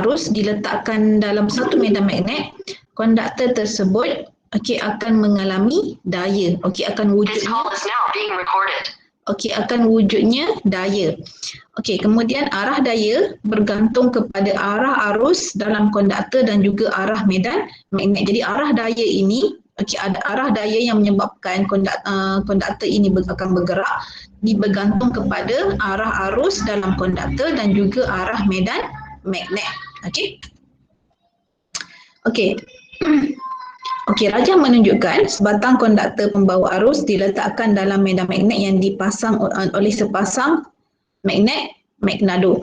arus diletakkan dalam satu medan magnet, konduktor tersebut akan mengalami daya. Akan wujudnya daya. Kemudian arah daya bergantung kepada arah arus dalam konduktor dan juga arah medan magnet. Jadi arah daya ini, ada arah daya yang menyebabkan konduktor ini akan bergerak, bergantung kepada arah arus dalam konduktor dan juga arah medan magnet. Rajah menunjukkan sebatang konduktor pembawa arus diletakkan dalam medan magnet yang dipasang oleh sepasang magnet magnado.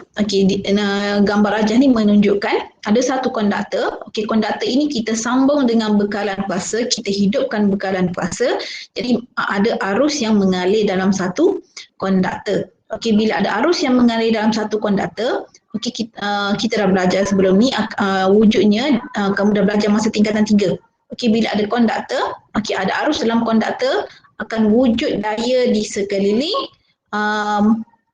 Gambar rajah ni menunjukkan ada satu konduktor. Konduktor ini kita sambung dengan bekalan kuasa, kita hidupkan bekalan kuasa. Jadi ada arus yang mengalir dalam satu konduktor. Bila ada arus yang mengalir dalam satu konduktor, kita dah belajar sebelum ni, wujudnya kamu dah belajar masa tingkatan 3. Bila ada konduktor, ada arus dalam konduktor, akan wujud daya di sekeliling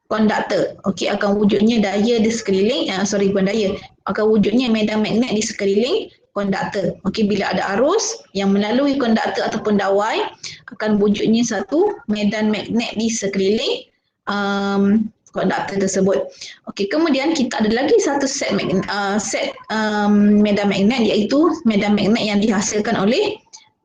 konduktor. Akan wujudnya daya di sekeliling, akan wujudnya medan magnet di sekeliling konduktor. Bila ada arus yang melalui konduktor ataupun dawai, akan wujudnya satu medan magnet di sekeliling konduktor tersebut. Kemudian kita ada lagi satu set medan magnet, iaitu medan magnet yang dihasilkan oleh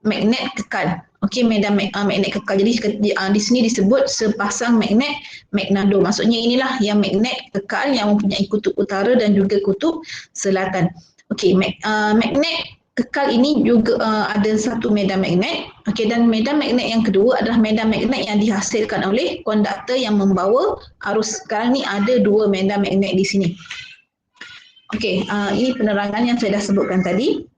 magnet kekal. Medan magnet kekal. Jadi di sini disebut sepasang magnet magnado. Maksudnya inilah yang magnet kekal yang mempunyai kutub utara dan juga kutub selatan. Magnet kekal ini juga ada satu medan magnet. Dan medan magnet yang kedua adalah medan magnet yang dihasilkan oleh konduktor yang membawa arus. Sekarang ni ada dua medan magnet di sini. Ini penerangan yang saya dah sebutkan tadi.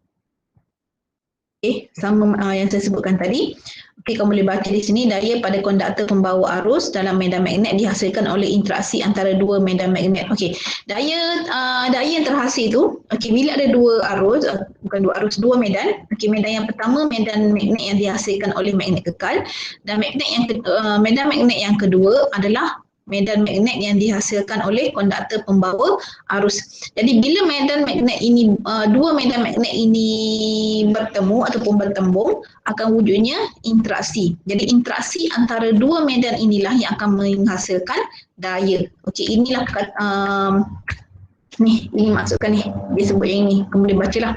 Sama yang saya sebutkan tadi. Kamu boleh baca di sini, daya pada konduktor pembawa arus dalam medan magnet dihasilkan oleh interaksi antara dua medan magnet. Daya yang terhasil itu, bila ada dua medan. Medan yang pertama, medan magnet yang dihasilkan oleh magnet kekal, dan medan magnet yang kedua adalah medan magnet yang dihasilkan oleh konduktor pembawa arus. Jadi bila medan magnet ini, dua medan magnet ini bertemu ataupun bertembung, akan wujudnya interaksi. Jadi interaksi antara dua medan inilah yang akan menghasilkan daya. Inilah ini maksudkan ni, dia sebut yang ini. Kamu boleh bacalah.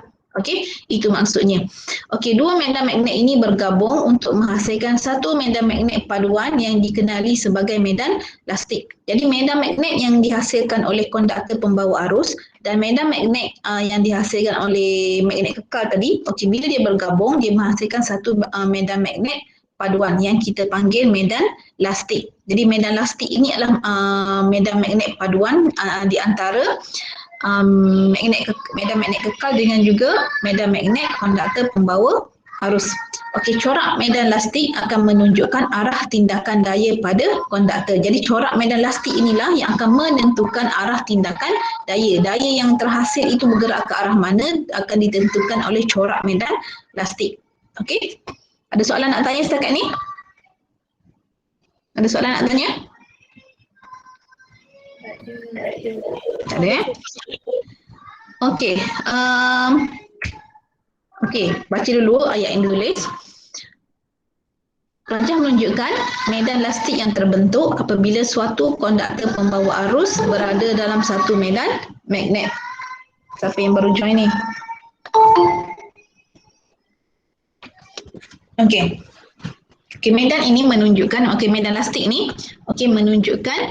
Itu maksudnya. Dua medan magnet ini bergabung untuk menghasilkan satu medan magnet paduan yang dikenali sebagai medan lastik. Jadi medan magnet yang dihasilkan oleh konduktor pembawa arus dan medan magnet yang dihasilkan oleh magnet kekal tadi, bila dia bergabung, dia menghasilkan satu medan magnet paduan yang kita panggil medan lastik. Jadi medan lastik ini adalah medan magnet paduan di antara medan magnet kekal dengan juga medan magnet konduktor pembawa arus. Corak medan lastik akan menunjukkan arah tindakan daya pada konduktor. Jadi corak medan lastik inilah yang akan menentukan arah tindakan daya. Daya yang terhasil itu bergerak ke arah mana akan ditentukan oleh corak medan lastik. Ada soalan nak tanya setakat ni? Ada soalan nak tanya? Tak ada baca dulu ayat yang ditulis. Rajah menunjukkan medan lastik yang terbentuk apabila suatu konduktor pembawa arus berada dalam satu medan magnet. Siapa yang baru join ni? Medan ini menunjukkan, medan lastik ni menunjukkan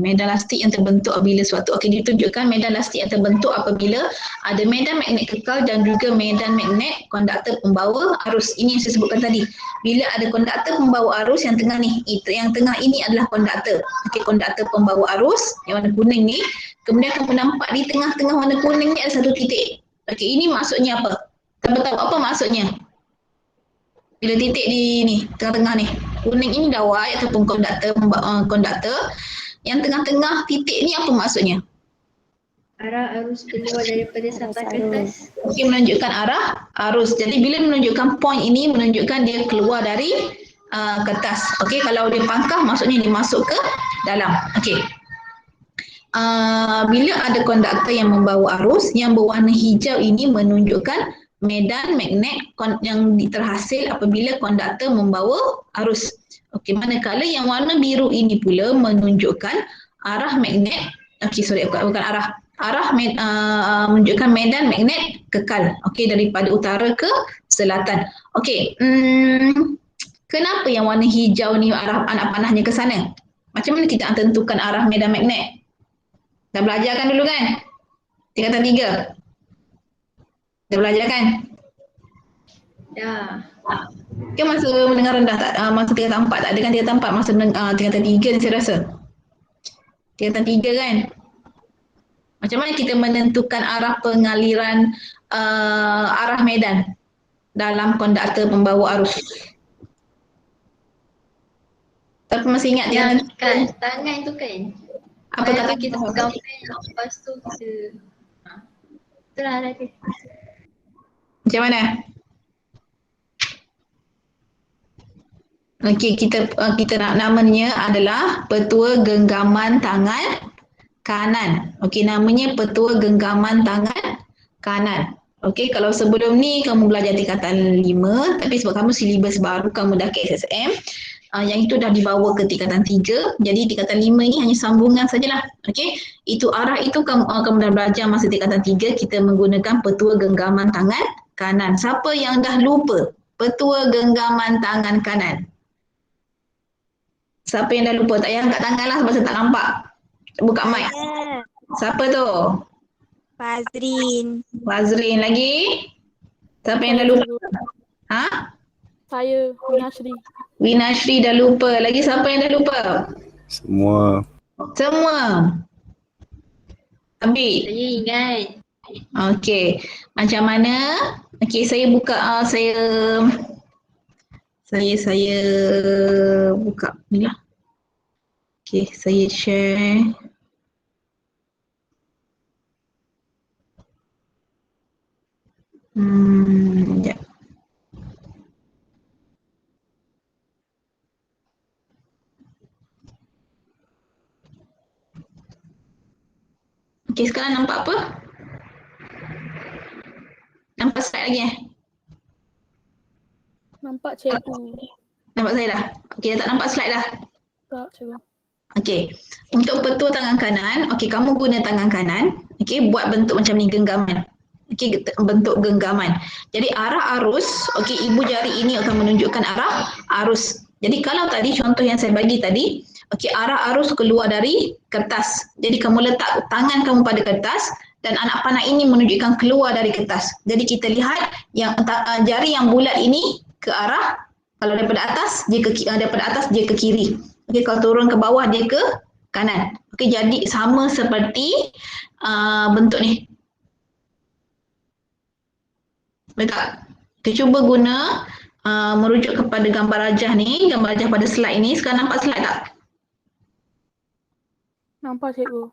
medan lastik yang terbentuk apabila suatu ditunjukkan medan lastik yang terbentuk apabila ada medan magnet kekal dan juga medan magnet konduktor pembawa arus. Ini yang saya sebutkan tadi. Bila ada konduktor pembawa arus yang tengah ni, yang tengah ini adalah konduktor. Konduktor pembawa arus yang warna kuning ni, kemudian kamu nampak di tengah-tengah warna kuning ni ada satu titik. Ini maksudnya apa? Kamu tahu apa maksudnya? Bila titik di ni, tengah-tengah ni, kuning ini dawai ataupun konduktor. Yang tengah-tengah titik ni apa maksudnya? Arah arus keluar daripada sampah kertas. Menunjukkan arah arus. Jadi bila menunjukkan point ini, menunjukkan dia keluar dari kertas. Kalau dia pangkah, maksudnya dia masuk ke dalam. bila ada konduktor yang membawa arus, yang berwarna hijau ini menunjukkan medan magnet yang terhasil apabila konduktor membawa arus. Okey, manakala yang warna biru ini pula menunjukkan arah magnet, bukan arah, menunjukkan medan magnet kekal, okey, daripada utara ke selatan. Okey, kenapa yang warna hijau ni arah anak panahnya ke sana? Macam mana kita tentukan arah medan magnet? Dah belajar kan dulu kan? Tingkatan 3. Dah belajar kan? Dah. Kan masa mendengar rendah tak? Masa tingkatan 4 tak ada kan tingkatan 4? Masa tingkatan 3 ni saya rasa. Tingkatan 3 kan? Macam mana kita menentukan arah pengaliran arah medan dalam konduktor pembawa arus? Tapi masih ingat Yang tingkatan kat tangan tu kan? apa kata kita pegang pen, lepas tu kita itulah tadi. Macam mana? Okey, kita nak namanya adalah petua genggaman tangan kanan. Okey, namanya petua genggaman tangan kanan. Okey, kalau sebelum ni kamu belajar tingkatan 5, tapi sebab kamu silibus baru, kamu dah ke SSM, yang itu dah dibawa ke tingkatan 3. Jadi tingkatan 5 ni hanya sambungan sajalah. Okey, itu arah itu kamu dah belajar masa tingkatan 3, kita menggunakan petua genggaman tangan kanan. Siapa yang dah lupa petua genggaman tangan kanan? Siapa yang dah lupa? Tak payah angkat tangan lah sebab saya tak nampak. Buka mic. Siapa tu? Fazrin. Fazrin lagi? Siapa yang dah lupa? Ha? Saya, Winashri. Winashri dah lupa. Lagi siapa yang dah lupa? Semua. Semua. Abi. Saya ingat. Okey. Macam mana? Okey, saya buka saya buka ni lah. Okey, saya share. Sekejap. Okey, sekarang nampak apa? Nampak slide lagi Nampak cikgu. Nampak saya dah? Okey, dah tak nampak slide dah? Tak, cikgu. Okey, untuk petua tangan kanan, okey, kamu guna tangan kanan, okey, buat bentuk macam ni, genggaman. Okey, bentuk genggaman. Jadi arah arus, okey, ibu jari ini akan menunjukkan arah arus. Jadi kalau tadi contoh yang saya bagi tadi, okey, arah arus keluar dari kertas. Jadi kamu letak tangan kamu pada kertas dan anak panah ini menunjukkan keluar dari kertas. Jadi kita lihat yang jari yang bulat ini ke arah, kalau daripada atas dia ke kiri. Okey, kalau turun ke bawah dia ke kanan. Okey, jadi sama seperti bentuk ni. Betul tak? Kita cuba guna merujuk kepada gambar rajah ni, gambar rajah pada slide ni. Sekarang nampak slide tak? Nampak cikgu.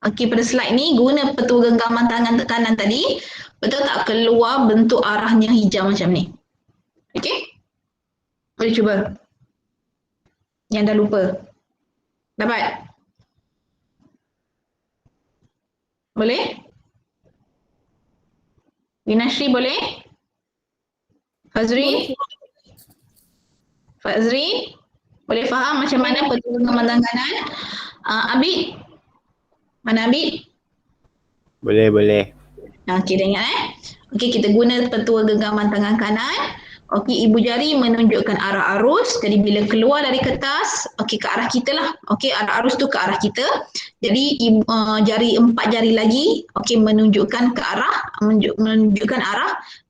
Okey, pada slide ni guna petua genggaman tangan kanan tadi. Betul tak? Keluar bentuk arahnya hijau macam ni. Okey? Boleh cuba. Yang dah lupa. Dapat? Boleh? Winashri boleh? Fazri? Fazri? Boleh faham macam mana petua genggaman tangan kanan? Abid? Mana Abid? Boleh. Okey, dah ingat Okey, kita guna petua genggaman tangan kanan. Okey, ibu jari menunjukkan arah arus. Jadi bila keluar dari kertas, okey, ke arah kita lah. Okey, arah arus tu ke arah kita. Jadi jari 4 jari lagi, okey, menunjukkan arah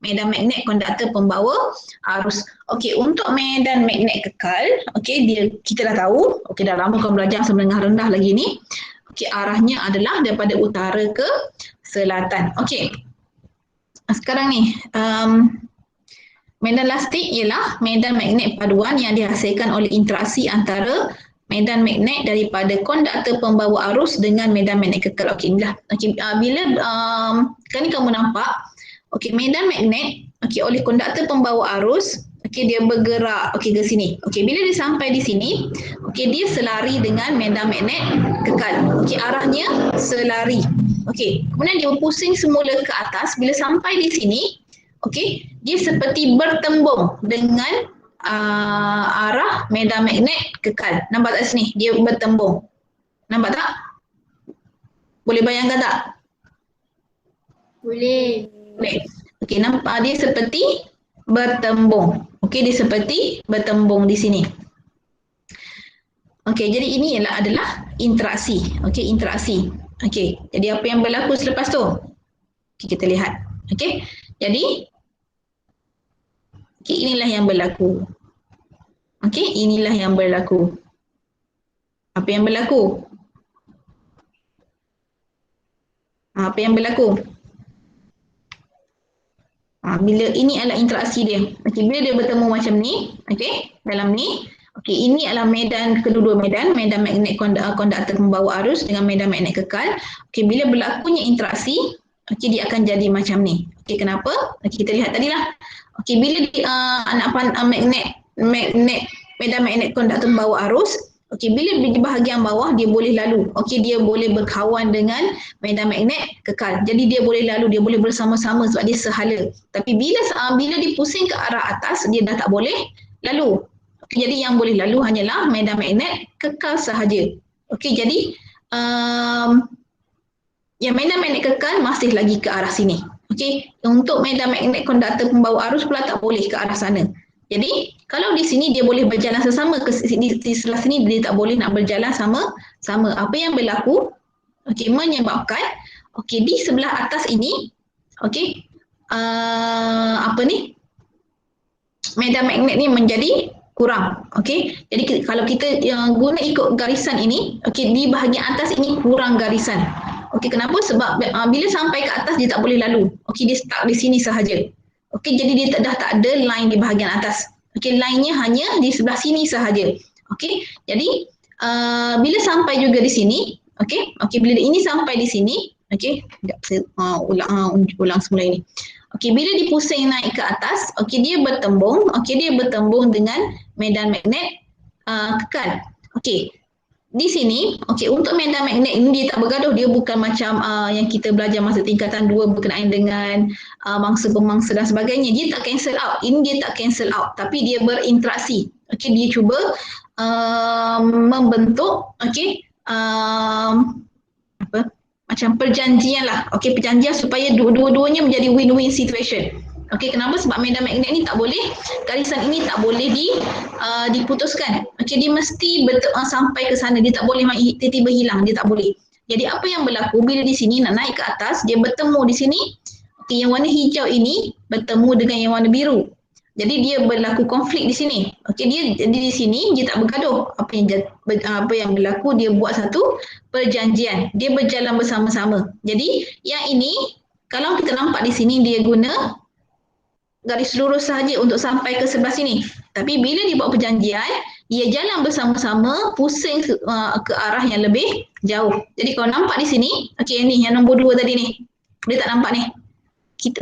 medan magnet konduktor pembawa arus. Okey, untuk medan magnet kekal, okey, kita dah tahu. Okey, dah lama kau belajar menengah rendah lagi ni. Okey, arahnya adalah daripada utara ke selatan. Okey. Sekarang ni, medan lastik ialah medan magnet paduan yang dihasilkan oleh interaksi antara medan magnet daripada konduktor pembawa arus dengan medan magnet kekal. Okey, inilah. Okey, bila kan ni kamu nampak, okey, medan magnet, okey, oleh konduktor pembawa arus, Okey, dia bergerak okey ke sini. Okey, bila dia sampai di sini, okey dia selari dengan medan magnet kekal. Okey, arahnya selari. Okey, kemudian dia pusing semula ke atas. Bila sampai di sini, okey, dia seperti bertembung dengan arah medan magnet kekal. Nampak tak sini? Dia bertembung. Nampak tak? Boleh bayangkan tak? Boleh. Boleh. Okey, nampak dia seperti bertembung. Okey, dia seperti bertembung di sini. Okey, jadi ini adalah interaksi. Okey, interaksi. Okey, jadi apa yang berlaku selepas tu? Okey, kita lihat. Okey, jadi inilah yang berlaku. Okey, inilah yang berlaku. Apa yang berlaku? Apa yang berlaku? Bila ini adalah interaksi dia. Okey, bila dia bertemu macam ni, okey, dalam ni, okey, ini adalah medan, kedua-dua medan magnet konduktor pembawa arus dengan medan magnet kekal. Okey, bila berlakunya interaksi, okey, dia akan jadi macam ni. Okey, kenapa? Okey, kita lihat tadilah. Okey, bila medan magnet konduktor pembawa arus, okey, bila di bahagian bawah dia boleh lalu. Okey, dia boleh berkawan dengan medan magnet kekal. Jadi dia boleh lalu, dia boleh bersama-sama sebab dia sehala. Tapi bila dipusing ke arah atas, dia dah tak boleh lalu. Okey, jadi yang boleh lalu hanyalah medan magnet kekal sahaja. Okey, jadi yang medan magnet kekal masih lagi ke arah sini. Okey, untuk medan magnet konduktor pembawa arus pula tak boleh ke arah sana. Jadi kalau di sini dia boleh berjalan sesama, di sebelah sini dia tak boleh nak berjalan sama. Apa yang berlaku? Okey, menyebabkan okey di sebelah atas ini, okey, medan magnet ni menjadi kurang. Okey, jadi kalau kita guna ikut garisan ini, okey, di bahagian atas ini kurang garisan. Okey, kenapa? Sebab bila sampai ke atas dia tak boleh lalu. Okey, dia stuck di sini sahaja. Okey, jadi dia dah tak ada line di bahagian atas. Okey, line-nya hanya di sebelah sini sahaja. Okey, jadi bila sampai juga di sini, okey, bila ini sampai di sini, okey, saya ulang semula ini. Okey, bila dipusing naik ke atas, okey, dia bertembung dengan medan magnet kekal. Okey, di sini, okey, untuk medan magnet ini dia tak bergaduh, dia bukan macam yang kita belajar masa tingkatan 2 berkenaan dengan mangsa-pemangsa dan sebagainya. Dia tak cancel out. Ini dia tak cancel out, tapi dia berinteraksi. Okey, dia cuba membentuk macam perjanjian lah. Okey, perjanjian supaya dua-duanya menjadi win-win situation. Okey, kenapa? Sebab medan magnet ni tak boleh, garisan ini tak boleh diputuskan. Okey, dia mesti sampai ke sana. Dia tak boleh tiba-tiba hilang, dia tak boleh. Jadi apa yang berlaku bila di sini nak naik ke atas, dia bertemu di sini. Okey, yang warna hijau ini bertemu dengan yang warna biru. Jadi dia berlaku konflik di sini. Okey, dia di sini dia tak bergaduh. Apa yang berlaku, dia buat satu perjanjian. Dia berjalan bersama-sama. Jadi yang ini kalau kita nampak di sini dia guna garis lurus sahaja untuk sampai ke sebelah sini. Tapi bila dia buat perjanjian, dia jalan bersama-sama pusing ke arah yang lebih jauh. Jadi kalau nampak di sini, okey ni yang nombor 2 tadi ni. Dia tak nampak ni.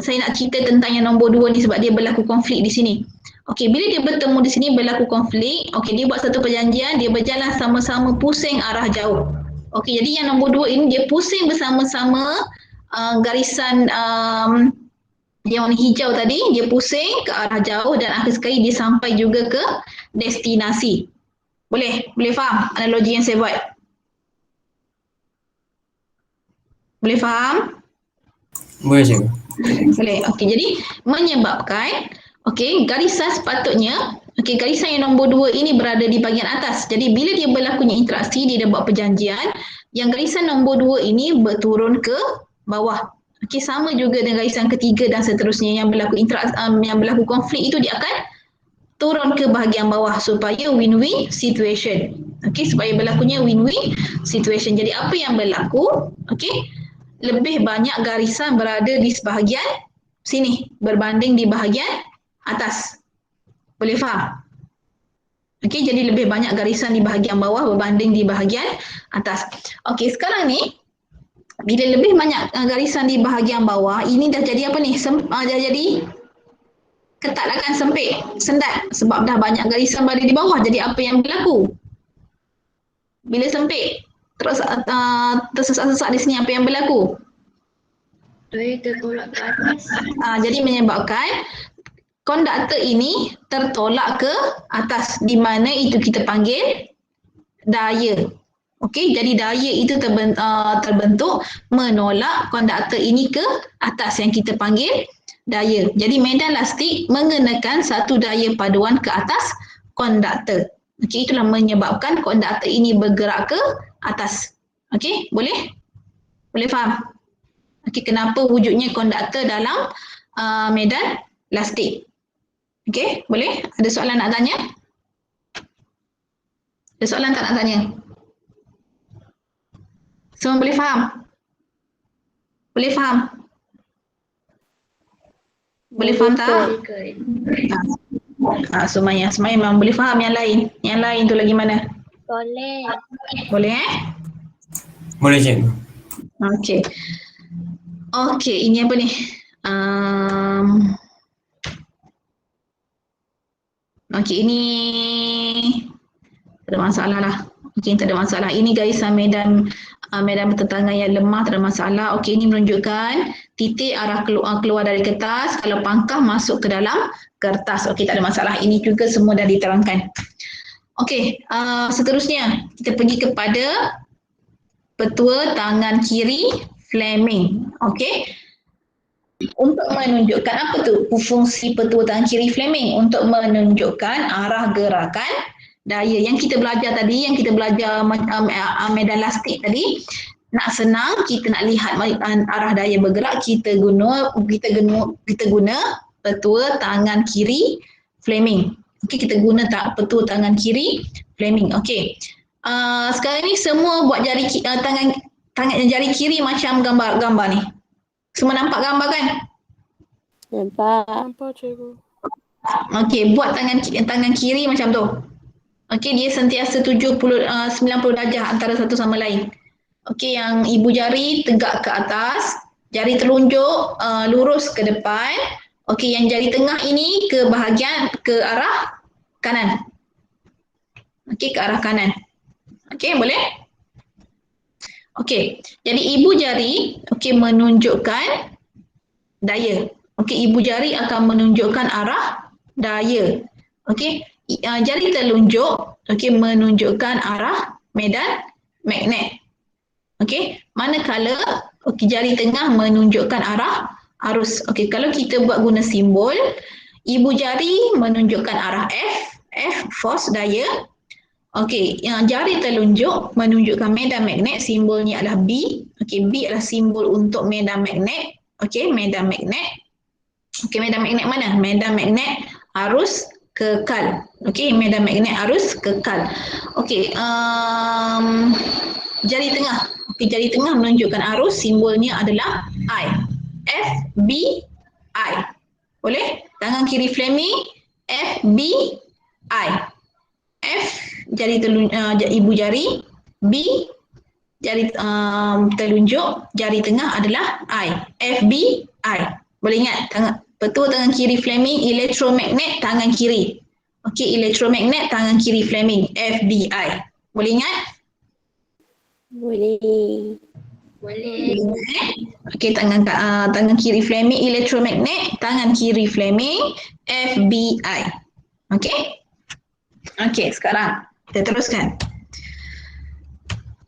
Saya nak cerita tentang yang nombor 2 ni sebab dia berlaku konflik di sini. Okey, bila dia bertemu di sini berlaku konflik, okey dia buat satu perjanjian, dia berjalan sama-sama pusing arah jauh. Okey, jadi yang nombor 2 ini dia pusing bersama-sama garisan yang warna hijau tadi, dia pusing ke arah jauh dan akhir sekali dia sampai juga ke destinasi. Boleh faham analogi yang saya buat? Boleh faham? Boleh, cikgu. Boleh. Okey, jadi menyebabkan garisan sepatutnya, garisan yang nombor 2 ini berada di bahagian atas. Jadi bila dia berlakunya interaksi, dia dah buat perjanjian, yang garisan nombor 2 ini berturun ke bawah. Okey, sama juga dengan garisan ketiga dan seterusnya yang berlaku konflik itu dia akan turun ke bahagian bawah supaya win-win situation. Okey, supaya berlakunya win-win situation. Jadi apa yang berlaku? Okey, lebih banyak garisan berada di sebahagian sini berbanding di bahagian atas. Boleh faham? Okey, jadi lebih banyak garisan di bahagian bawah berbanding di bahagian atas. Okey, sekarang ni bila lebih banyak garisan di bahagian bawah, ini dah jadi apa ni? Dah jadi ketat akan sempit, sendat sebab dah banyak garisan berada di bawah. Jadi apa yang berlaku? Bila sempit, terus tersesak-sesak di sini, apa yang berlaku? Daya tertolak ke atas. Jadi menyebabkan konduktor ini tertolak ke atas, di mana itu kita panggil daya. Okey, jadi daya itu terbentuk menolak konduktor ini ke atas yang kita panggil daya. Jadi medan lastik mengenakan satu daya paduan ke atas konduktor. Okey, itulah menyebabkan konduktor ini bergerak ke atas. Okey, boleh? Boleh faham? Okey, kenapa wujudnya konduktor dalam medan lastik? Okey, boleh? Ada soalan nak tanya? Ada soalan tak nak tanya? Semua boleh faham? Boleh faham? Boleh faham tak? Sumaya memang boleh faham. Yang lain? Yang lain tu lagi mana? Boleh. Boleh Boleh cikgu. Okey. Okey, ini apa ni? Okey, ini tak ada masalah lah. Okey, tak ada masalah. Ini garisan medan bertentangan yang lemah, tak ada masalah. Okey, ini menunjukkan titik arah keluar dari kertas kalau pangkah masuk ke dalam kertas. Okey, tak ada masalah. Ini juga semua dah diterangkan. Okey, seterusnya kita pergi kepada petua tangan kiri Fleming. Okey. Untuk menunjukkan apa tu fungsi petua tangan kiri Fleming? Untuk menunjukkan arah gerakan daya yang kita belajar tadi, yang kita belajar medan lastik tadi. Nak senang, kita nak lihat arah daya bergerak, kita guna petua tangan kiri Fleming. Okey, kita guna petua tangan kiri Fleming. Okey. Sekarang ni semua buat jari jari kiri macam gambar ni. Semua nampak gambar kan? Nampak cikgu. Okey, buat tangan kiri macam tu. Okey, dia sentiasa 90 darjah antara satu sama lain. Okey, yang ibu jari tegak ke atas, jari telunjuk lurus ke depan. Okey, yang jari tengah ini ke arah kanan. Okey, ke arah kanan. Okey, boleh? Okey, jadi ibu jari menunjukkan daya. Okey, ibu jari akan menunjukkan arah daya. Okey, jari telunjuk menunjukkan arah medan magnet. Okey, manakala jari tengah menunjukkan arah arus. Okey, kalau kita buat guna simbol, ibu jari menunjukkan arah F force daya. Okey, yang jari telunjuk menunjukkan medan magnet, simbolnya adalah B. Okey, B adalah simbol untuk medan magnet. Okey, medan magnet. Okey, medan magnet mana? Medan magnet arus kekal. Okey, medan magnet arus kekal. Okey, jari tengah. Okey, jari tengah menunjukkan arus, simbolnya adalah I. F, B, I. Boleh? Tangan kiri Fleming, F, B, I. F, jari ibu jari, B, jari telunjuk, jari tengah adalah I. F, B, I. Boleh ingat? Petua tangan kiri Fleming, elektromagnet tangan kiri. Okey, elektromagnet tangan kiri Fleming, F, B, I. Boleh ingat? Boleh. Boleh. Okey, tangan kiri Fleming, elektromagnet tangan kiri Fleming, F, B, I. Okey? Okey, sekarang kita teruskan.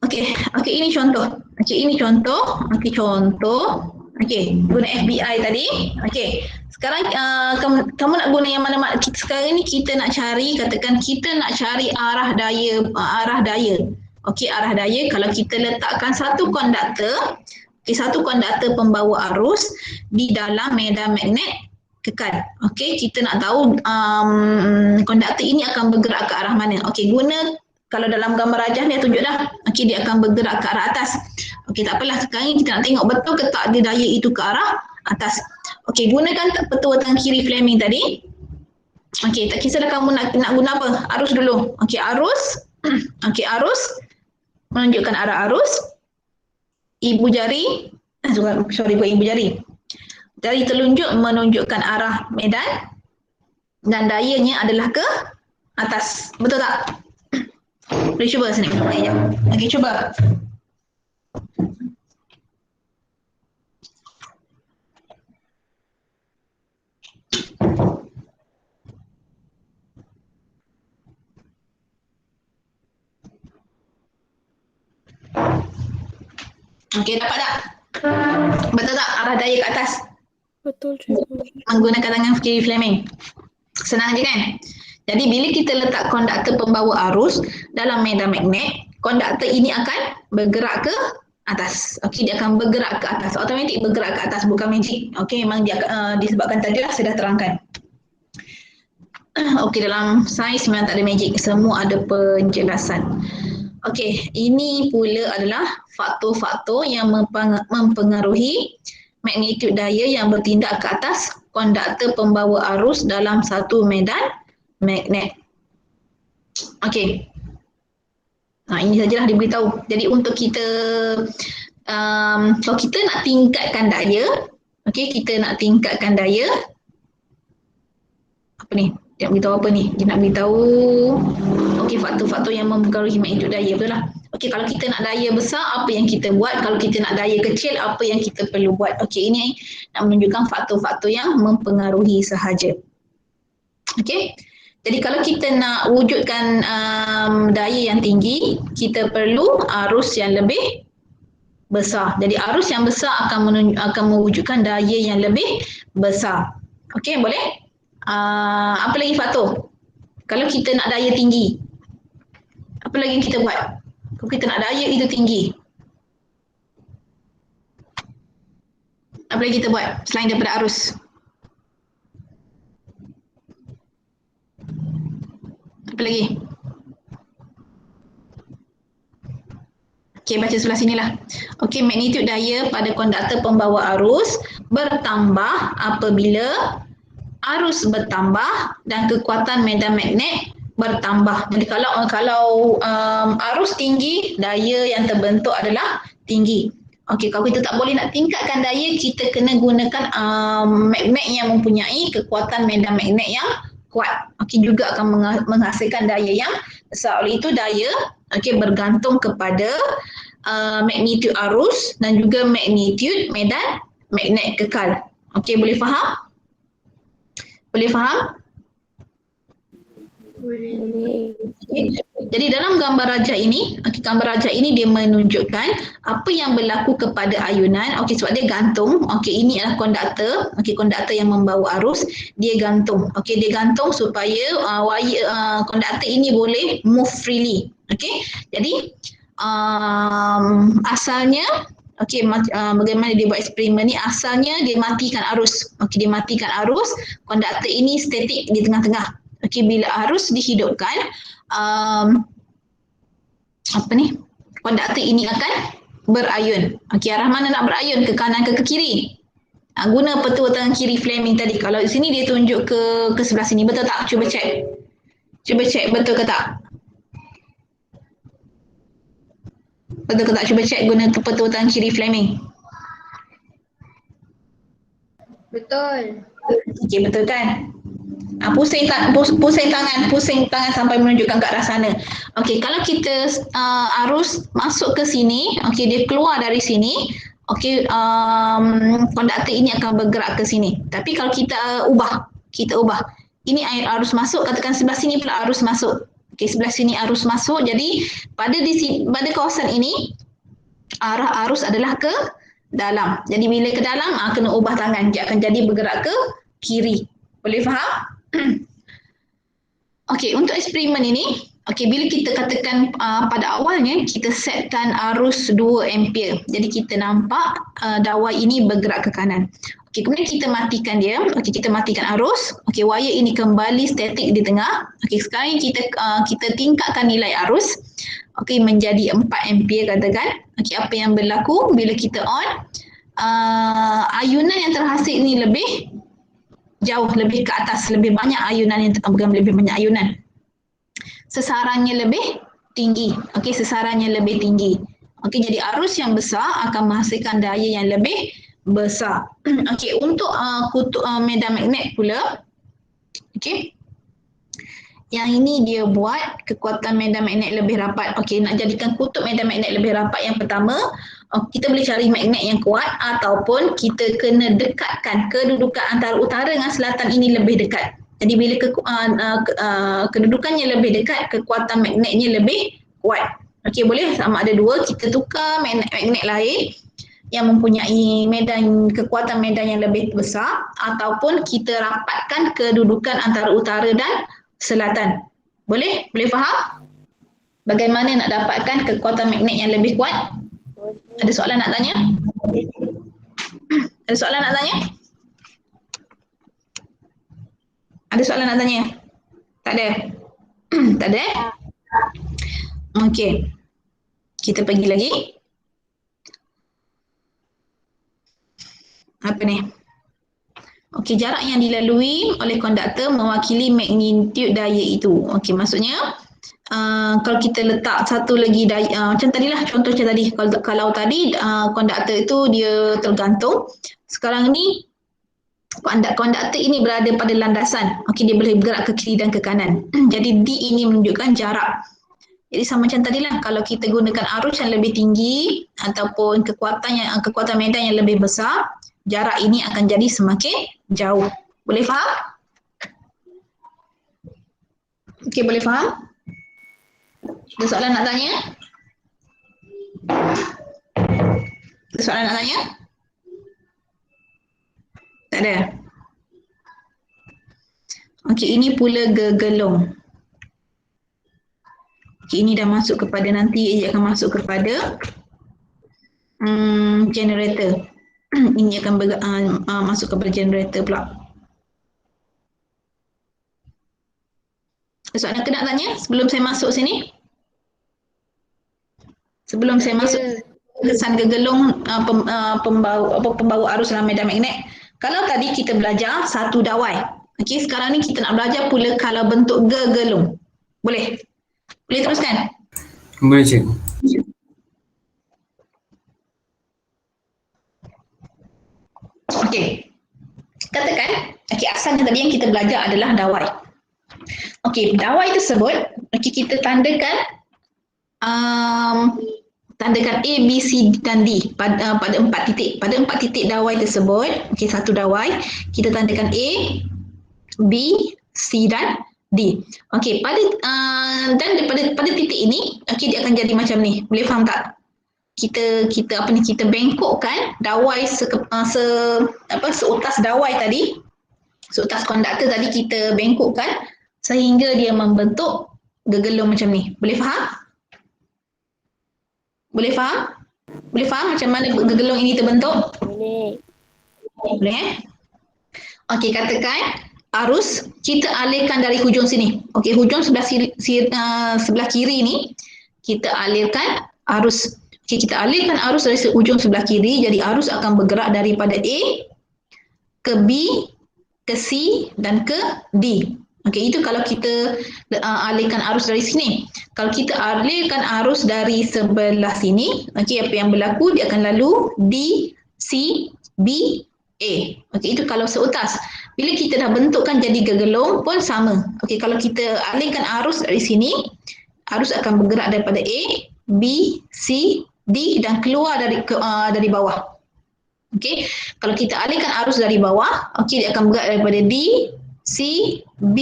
Okey, ini contoh. Okey, contoh. Okey, guna FBI tadi. Okey, sekarang kamu nak guna yang mana? Sekarang ni kita nak cari, katakan kita nak cari arah daya. Okey, arah daya kalau kita letakkan satu konduktor pembawa arus di dalam medan magnet kekal. Okey, kita nak tahu konduktor ini akan bergerak ke arah mana. Okey, guna kalau dalam gambar rajah dia tunjuk dah. Okey, dia akan bergerak ke arah atas. Okey, tak apalah. Sekarang ni kita nak tengok betul ke tak dia daya itu ke arah atas. Okey, gunakan petua tangan kiri Fleming tadi. Okey, tak kisahlah kamu nak guna apa. Arus dulu. Okey, arus. Okey, arus menunjukkan arah arus. Ibu jari, bukan ibu jari. Jari telunjuk menunjukkan arah medan dan dayanya adalah ke atas. Betul tak? Boleh cuba sini. Okey, cuba. Okey, dapat tak? Betul tak arah daya ke atas? Betul cikgu. Menggunakan tangan kiri Fleming. Senang je kan? Jadi bila kita letak konduktor pembawa arus dalam medan magnet, konduktor ini akan bergerak ke atas. Okey, dia akan bergerak ke atas. Automatik bergerak ke atas, bukan magic. Okey, memang dia disebabkan tadi lah saya dah terangkan. Okey, dalam sains memang tak ada magic. Semua ada penjelasan. Okey, ini pula adalah faktor-faktor yang mempengaruhi magnitud daya yang bertindak ke atas konduktor pembawa arus dalam satu medan magnet. Okey. Ini sajalah diberitahu. Jadi untuk kita, kalau kita nak tingkatkan daya, okey, kita nak tingkatkan daya, apa ni? Dia nak beritahu apa ni? Dia nak beritahu, okey, faktor-faktor yang mempengaruhi magnitud daya, betul lah. Okey, kalau kita nak daya besar, apa yang kita buat? Kalau kita nak daya kecil, apa yang kita perlu buat? Okey, ini nak menunjukkan faktor-faktor yang mempengaruhi sahaja. Okey, jadi kalau kita nak wujudkan daya yang tinggi, kita perlu arus yang lebih besar. Jadi arus yang besar akan mewujudkan daya yang lebih besar. Okey, boleh? Apa lagi faktor? Kalau kita nak daya tinggi, apa lagi yang kita buat? Kalau kita nak daya itu tinggi, apa lagi kita buat selain daripada arus? Apa lagi? Okey, baca sebelah sinilah. Okey, magnitud daya pada konduktor pembawa arus bertambah apabila arus bertambah dan kekuatan medan magnet bertambah. Jadi kalau arus tinggi, daya yang terbentuk adalah tinggi. Okey, kalau kita tak boleh nak tingkatkan daya, kita kena gunakan magnet yang mempunyai kekuatan medan magnet yang kuat. Okey, juga akan menghasilkan daya yang besar. Oleh itu daya bergantung kepada magnitud arus dan juga magnitud medan magnet kekal. Okey, boleh faham? Boleh faham? Boleh. Okay. Jadi dalam gambar rajah ini, gambar rajah ini dia menunjukkan apa yang berlaku kepada ayunan. Okey, sebab dia gantung. Okey, ini adalah konduktor. Okey, konduktor yang membawa arus, dia gantung. Okey, dia gantung supaya konduktor ini boleh move freely. Okey, jadi asalnya, okey, bagaimana dia buat eksperimen ni, asalnya dia matikan arus. Okey, dia matikan arus, konduktor ini statik di tengah-tengah. Okey, bila arus dihidupkan, konduktor ini akan berayun. Okey, arah mana nak berayun? Ke kanan ke kiri? Guna petua tangan kiri Fleming tadi. Kalau di sini dia tunjuk ke sebelah sini, betul tak? Cuba cek. Cuba cek betul ke tak? Betul ke tak? Cuba cek guna petua tangan kiri Fleming. Betul. Okey, betul kan? Pusing tangan sampai menunjukkan ke arah sana. Okey, kalau kita arus masuk ke sini, okey, dia keluar dari sini, okey, konduktor ini akan bergerak ke sini. Tapi kalau kita ubah, ini air arus masuk, katakan sebelah sini pula arus masuk. Okey, sebelah sini arus masuk. Jadi pada kawasan ini arah arus adalah ke dalam. Jadi bila ke dalam, kena ubah tangan, dia akan jadi bergerak ke kiri. Boleh faham? Okey, untuk eksperimen ini, okey, bila kita katakan pada awalnya kita setkan arus 2 ampere. Jadi kita nampak dawai ini bergerak ke kanan. Okey, kemudian kita matikan dia. Okey, kita matikan arus. Okey, wire ini kembali statik di tengah. Okey, sekarang kita tingkatkan nilai arus. Okey, menjadi 4 ampere katakan. Okey, apa yang berlaku bila kita on? Ayunan yang terhasil ini lebih jauh, lebih ke atas, lebih banyak ayunan yang bukan lebih banyak ayunan. Sesarannya lebih tinggi. Okey, sesarannya lebih tinggi. Okey, jadi arus yang besar akan menghasilkan daya yang lebih besar. Okey, untuk kutub medan magnet pula, okey, Yang ini dia buat kekuatan medan magnet lebih rapat. Okey, nak jadikan kutub medan magnet lebih rapat yang pertama, kita boleh cari magnet yang kuat ataupun kita kena dekatkan kedudukan antara utara dengan selatan ini lebih dekat. Jadi bila kedudukannya lebih dekat, kekuatan magnetnya lebih kuat. Okey, boleh sama ada dua, kita tukar magnet lain yang mempunyai kekuatan medan yang lebih besar ataupun kita rapatkan kedudukan antara utara dan selatan. Boleh? Boleh faham? Bagaimana nak dapatkan kekuatan magnet yang lebih kuat? Ada soalan nak tanya? Ada soalan nak tanya? Ada soalan nak tanya? Tak ada? Tak ada? Okey. Kita pergi lagi. Apa ni? Okey, jarak yang dilalui oleh konduktor mewakili magnitude daya itu. Okey, maksudnya kalau kita letak satu lagi daya, macam tadilah contoh macam tadi. Kalau tadi konduktor itu dia tergantung. Sekarang ni konduktor ini berada pada landasan. Okey, dia boleh bergerak ke kiri dan ke kanan. Jadi D ini menunjukkan jarak. Jadi sama macam tadilah, kalau kita gunakan arus yang lebih tinggi ataupun kekuatan medan yang lebih besar, jarak ini akan jadi semakin jauh. Boleh faham? Okey, boleh faham? Ada soalan nak tanya? Ada soalan nak tanya? Tak ada? Okey, ini pula gegelung. Okey, ini dah masuk kepada, nanti ia akan masuk kepada generator. Ini akan masuk kepada generator pula. Soalan nak tanya sebelum saya masuk sini? Sebelum saya masuk kesan gegelung pembawa arus dalam medan magnet. Kalau tadi kita belajar satu dawai. Okey, sekarang ni kita nak belajar pula kalau bentuk gegelung. Boleh? Boleh teruskan? Boleh cikgu. Okey. Katakan, asalnya tadi yang kita belajar adalah dawai. Okey, dawai tersebut, kita tandakan A, B, C dan D pada 4 titik. Pada 4 titik dawai tersebut, satu dawai, kita tandakan A, B, C dan D. Okey, pada titik ini, dia akan jadi macam ni. Boleh faham tak? Kita bengkokkan dawai seutas dawai tadi, seutas konduktor tadi kita bengkokkan sehingga dia membentuk gegelung macam ni. Boleh faham? Boleh faham? Boleh faham macam mana gegelung ini terbentuk? Boleh. Boleh. Okey, katakan arus kita alirkan dari hujung sini. Okey, hujung sebelah kiri ni kita alirkan arus. Okey, kita alirkan arus dari ujung sebelah kiri, jadi arus akan bergerak daripada A ke B, ke C dan ke D. Okey, itu kalau kita alirkan arus dari sini. Kalau kita alirkan arus dari sebelah sini, okey, apa yang berlaku? Dia akan lalu D, C, B, A. Okey, itu kalau seutas. Bila kita dah bentukkan jadi gegelung pun sama. Okey, kalau kita alirkan arus dari sini, arus akan bergerak daripada A, B, C, D dan keluar dari bawah. Okey, kalau kita alirkan arus dari bawah, okey, dia akan bergerak daripada D, C, B,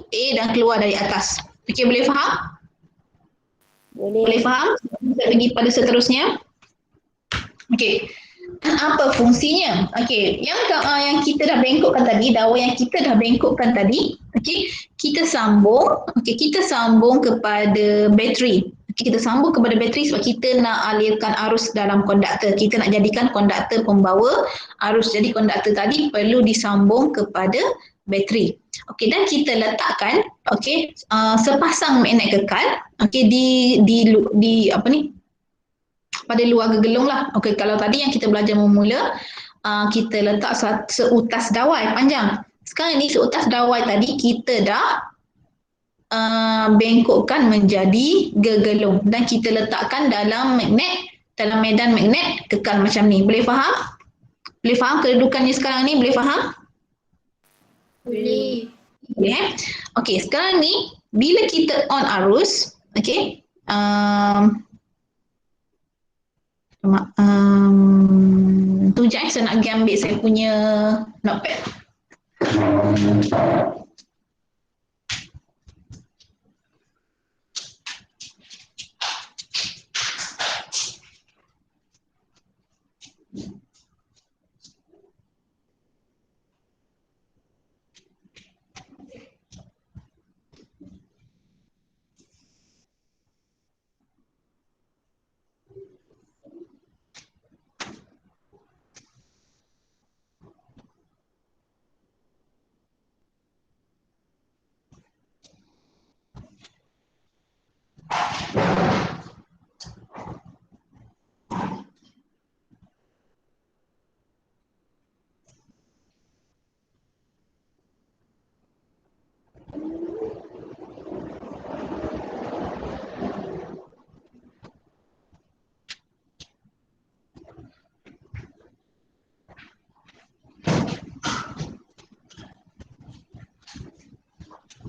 A dan keluar dari atas. Okey, boleh faham? Boleh faham? Kita pergi pada seterusnya. Okey, apa fungsinya? Okey, yang kita dah bengkokkan tadi, dawai yang kita dah bengkokkan tadi, okey, kita sambung kepada bateri. Kita sambung kepada bateri sebab kita nak alirkan arus dalam konduktor. Kita nak jadikan konduktor pembawa arus. Jadi konduktor tadi perlu disambung kepada bateri. Okey, dan kita letakkan sepasang magnet kekal pada luar gegelung lah. Okey, kalau tadi yang kita belajar memula kita letak seutas dawai panjang. Sekarang ni seutas dawai tadi kita dah bengkokkan menjadi gegelung dan kita letakkan dalam medan magnet kekal macam ni. Boleh faham? Boleh faham kedudukannya sekarang ni? Boleh faham? Boleh. Boleh. Okey, sekarang ni bila kita on arus, okey, tu je saya nak pergi ambil saya punya notepad.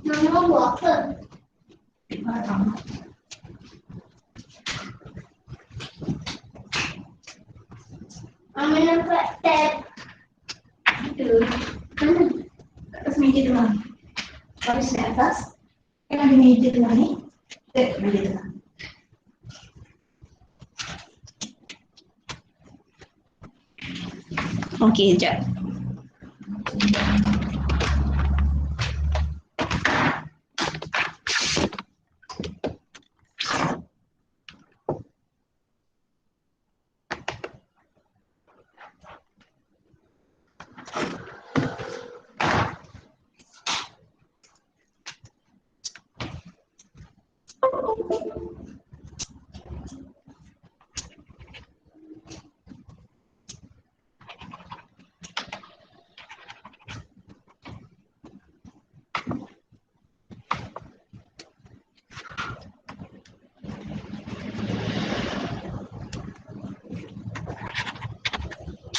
Mama buat apa? Mama nampak tab. Itu. Mana? Kat atas meja tu lah. Baris naik atas. Kan ada meja tu lah ni. Meja tu lah. Okey, sekejap.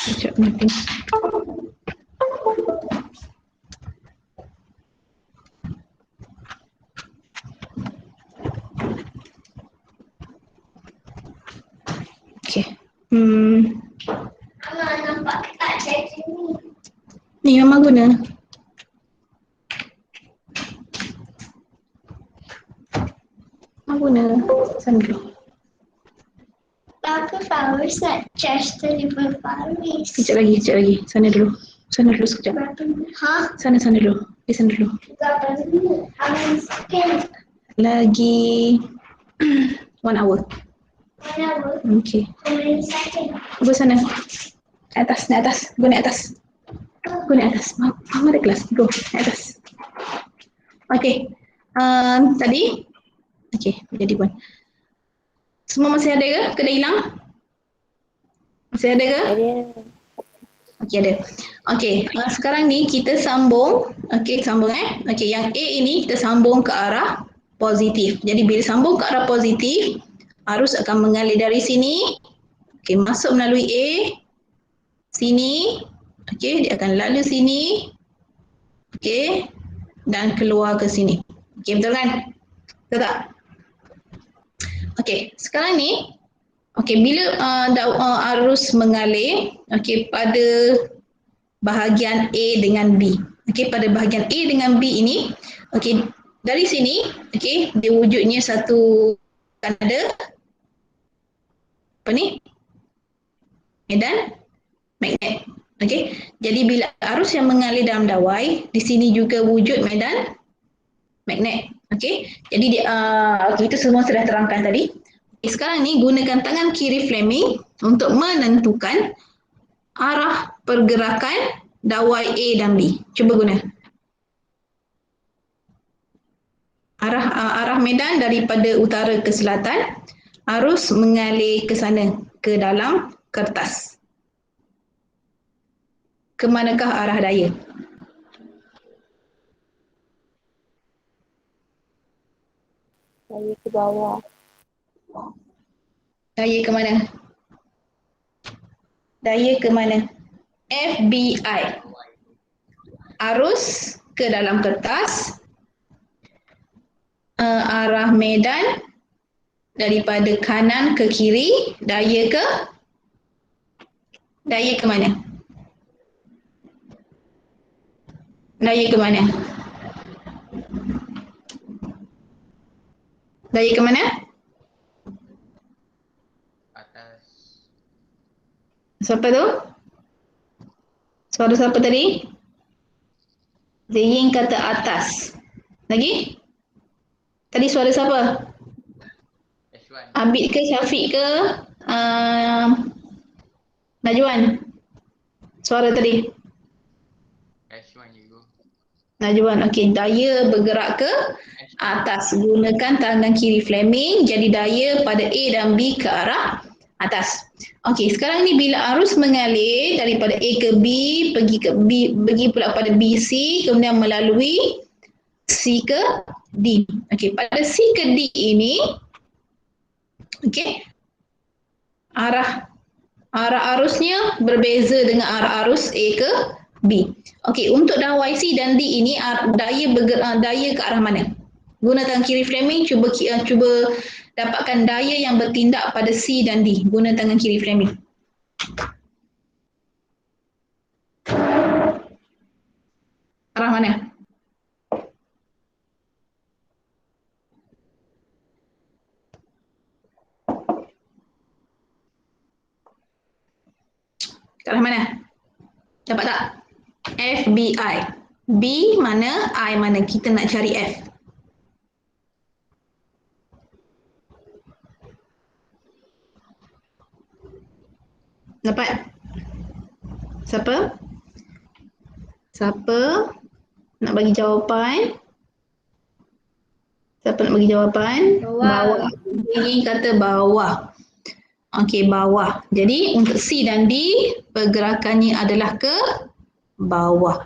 Sekejap nanti. Okey. Mama nampak tak tab sini. Ni Mama guna. Mama guna. Sana dulu. Aku Faris nak charge telefon Faris. Sekejap lagi. Sana dulu sekejap. Ha? Sana dulu. Pergi sana dulu. Berapa minit? How second? Lagi 1 hour. 1 hour? Okey. How many seconds? Go sana. Naik atas. Go naik atas. Mama ada kelas. Go, naik atas. Okey. Tadi? Okey, jadi pun. Semua masih ada ke? Ke dah hilang? Masih ada ke? Ada. Okey, ada. Okey, sekarang ni kita sambung. Okey, sambung Okey, yang A ini kita sambung ke arah positif. Jadi bila sambung ke arah positif, arus akan mengalir dari sini. Okey, masuk melalui A. Sini. Okey, dia akan lalu sini. Okey, dan keluar ke sini. Okey, betul kan? Betul tak? Okey, sekarang ni bila arus mengalir pada bahagian A dengan B. Pada bahagian A dengan B ini, dari sini dia wujudnya satu kan ada apa ni? Medan magnet. Jadi bila arus yang mengalir dalam dawai, di sini juga wujud medan magnet. Jadi itu semua sudah terangkan tadi. Sekarang ni gunakan tangan kiri Fleming untuk menentukan arah pergerakan dawai A dan B. Cuba guna. Arah medan daripada utara ke selatan, arus mengalir ke sana, ke dalam kertas. Ke manakah arah daya? Saya ke bawah. Daya ke mana? Daya ke mana? FBI. Arus ke dalam kertas. arah medan daripada kanan ke kiri, daya ke mana? Daya ke mana? Daya ke mana? Atas. Siapa tu? Suara siapa tadi? Zayin kata atas. Lagi? Tadi suara siapa? S1. Abid ke Syafiq ke Najwan? Suara tadi. S1 cikgu. Najwan, okey. Daya bergerak ke atas. Gunakan tangan kiri Fleming. Jadi daya pada A dan B ke arah atas. Okey, sekarang ni bila arus mengalir daripada A ke B, pergi pula pada BC, kemudian melalui C ke D. Okey, pada C ke D ini, okey, arah arusnya berbeza dengan arah arus A ke B. Okey, untuk dawai C dan D ini daya ke arah mana? Guna tangan kiri Fleming, cuba dapatkan daya yang bertindak pada C dan D. Guna tangan kiri Fleming. Arah mana? Ke arah mana? Dapat tak? FBI. B mana? I mana? Kita nak cari F. Dapat? Siapa? Siapa nak bagi jawapan? Siapa nak bagi jawapan? Bawah. Ini kata bawah. Okey, bawah. Jadi untuk C dan D, pergerakannya adalah ke bawah.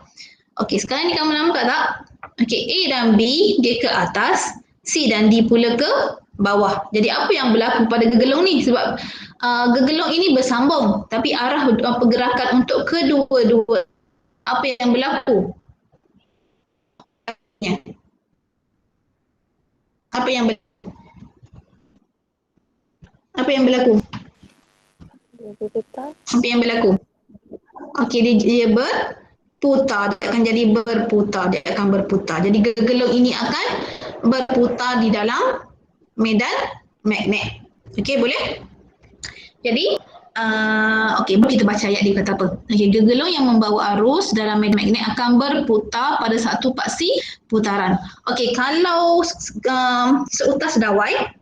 Okey, sekarang ni kamu nampak tak? Okey, A dan B dia ke atas, C dan D pula ke bawah. Jadi apa yang berlaku pada gegelung ni? Sebab gegelung ini bersambung, tapi arah pergerakan untuk kedua-dua. Apa yang berlaku? Apa yang berlaku? Apa yang berlaku? Apa yang berlaku? Okey, dia berputar. Dia akan jadi berputar. Dia akan berputar. Jadi gegelung ini akan berputar di dalam medan magnet. Okey, boleh? Jadi, okey, kita baca ayat dia kata apa. Okey, gegelung yang membawa arus dalam medan magnet akan berputar pada satu paksi putaran. Okey, kalau seutas dawai,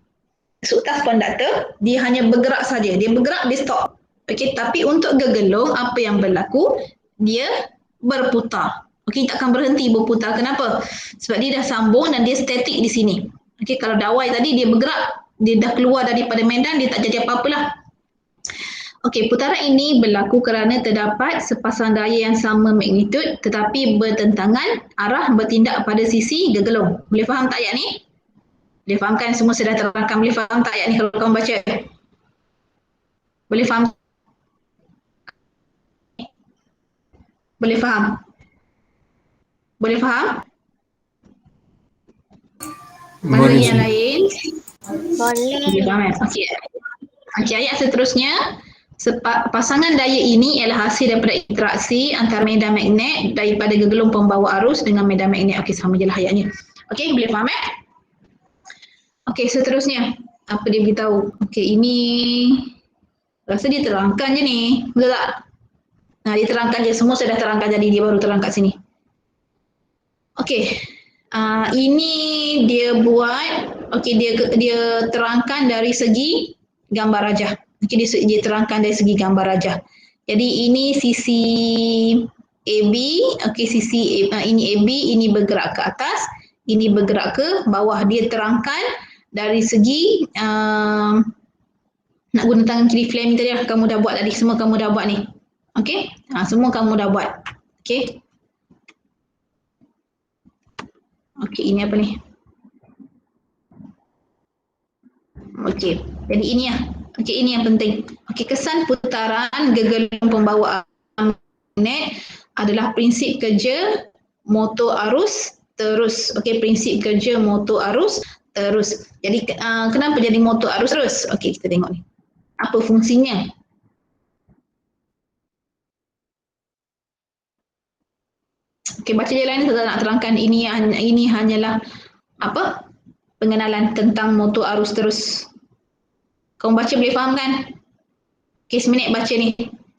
seutas konduktor, dia hanya bergerak saja. Dia bergerak, dia stop. Okey, tapi untuk gegelung, apa yang berlaku? Dia berputar. Okey, tak akan berhenti berputar. Kenapa? Sebab dia dah sambung dan dia statik di sini. Okey, kalau dawai tadi dia bergerak, dia dah keluar daripada medan, dia tak jadi apa-apalah. Okey, putaran ini berlaku kerana terdapat sepasang daya yang sama magnitud tetapi bertentangan arah bertindak pada sisi gegelung. Boleh faham tak ayat ni? Boleh faham kan? Semua sudah terangkan. Boleh faham tak ayat ni kalau kamu baca? Boleh faham? Boleh faham? Boleh faham? Mana Boleh yang cikgu. lain? Boleh faham kan? Okey. Okey, ayat seterusnya. Pasangan daya ini ialah hasil daripada interaksi antara medan magnet daripada gegelung pembawa arus dengan medan magnet. Okey, sama je lah ayatnya. Okey, boleh faham Okey, seterusnya. Apa dia beritahu? Okey, ini rasa dia terangkan je ni. Betul tak? Nah, dia terangkan je. Semua sudah terangkan, jadi dia baru terang kat sini. Okey. Ini dia buat, okey, dia terangkan dari segi gambar rajah. Okey, dia terangkan dari segi gambar rajah. Jadi ini sisi AB, okey, sisi ini AB, ini bergerak ke atas, ini bergerak ke bawah. Dia terangkan dari segi nak guna tangan kiri Fleming tadi lah, kamu dah buat tadi, semua kamu dah buat ni. Okey, semua kamu dah buat. Okey. Okey, ini apa ni? Okey, jadi ini lah. Okey, ini yang penting. Okey, kesan putaran gegelung pembawa magnet adalah prinsip kerja motor arus terus. Okey, prinsip kerja motor arus terus. Jadi kenapa jadi motor arus terus? Okey, kita tengok ni. Apa fungsinya? Okey, baca je lain, saya nak terangkan ini hanyalah apa? Pengenalan tentang motor arus terus. Kamu baca boleh faham kan? Okey, seminit baca ni.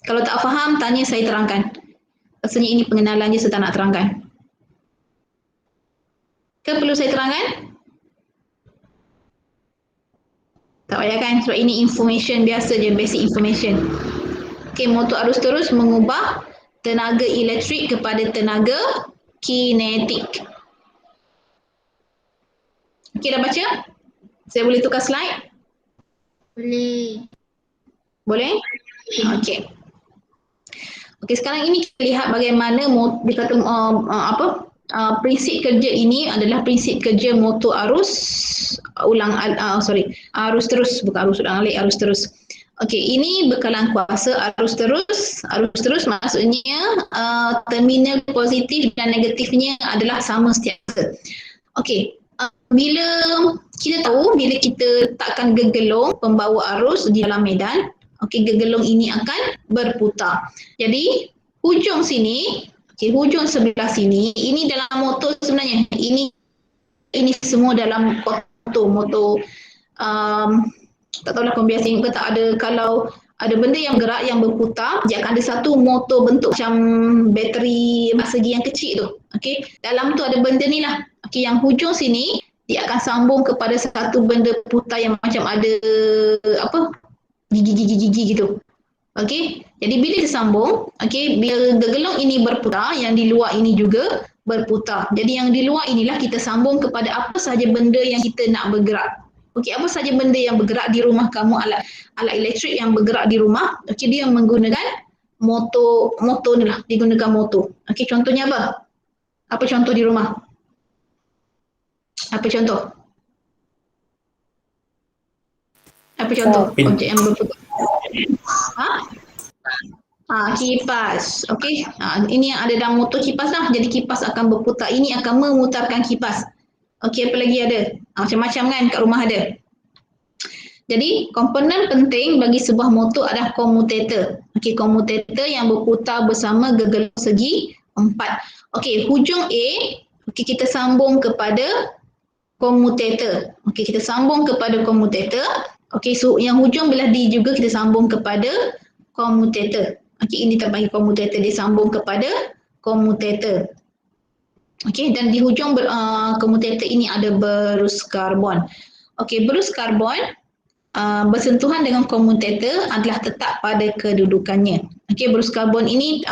Kalau tak faham, tanya saya terangkan. Rasanya ini pengenalan je, saya tak nak terangkan. Ke perlu saya terangkan? Tak payah kan? Sebab ini information biasa je, basic information. Okey, motor arus terus mengubah tenaga elektrik kepada tenaga kinetik. Okey, dah baca? Saya boleh tukar slide? Boleh. Boleh? Okey. Okey, sekarang ini kita lihat bagaimana dia kata prinsip kerja ini adalah prinsip kerja motor arus arus terus, bukan arus ulang alik, arus terus. Okey, ini bekalan kuasa arus terus. Arus terus maksudnya terminal positif dan negatifnya adalah sama sentiasa. Okey, bila kita tahu bila kita letakkan gegelung pembawa arus di dalam medan, okey, gegelung ini akan berputar. Jadi hujung sini, okey, hujung sebelah sini, ini dalam motor sebenarnya. Ini semua dalam motor tak tahulah kamu biasa ingat ke tak, ada kalau ada benda yang bergerak yang berputar, dia akan ada satu motor bentuk macam bateri segi yang kecil tu. Okey, dalam tu ada benda ni lah. Okey, yang hujung sini dia akan sambung kepada satu benda putar yang macam ada apa? Gigi-gigi gitu. Okey, jadi bila disambung, okey, bila gegelung ini berputar, yang di luar ini juga berputar. Jadi yang di luar inilah kita sambung kepada apa sahaja benda yang kita nak bergerak. Okey, apa sahaja benda yang bergerak di rumah kamu, alat elektrik yang bergerak di rumah, okey, dia menggunakan motor ni lah, digunakan motor. Okey, contohnya apa? Apa contoh di rumah? Apa contoh? Apa contoh? Objek yang berputar. Kipas. Okey. Ini yang ada dalam motor kipas lah. Jadi kipas akan berputar. Ini akan memutarkan kipas. Okey, apa lagi ada? Macam-macam kan kat rumah ada. Jadi komponen penting bagi sebuah motor adalah komutator. Okey, komutator yang berputar bersama gegelung segi 4. Okey, hujung A, okey, kita sambung kepada komutator. Okey, kita sambung kepada komutator. Okey, so yang hujung belah D juga kita sambung kepada komutator. Okey, ini kita panggil komutator, disambung kepada komutator. Okey, dan di hujung komutator ini ada berus karbon. Okey, berus karbon bersentuhan dengan komutator adalah tetap pada kedudukannya. Okey, berus karbon ini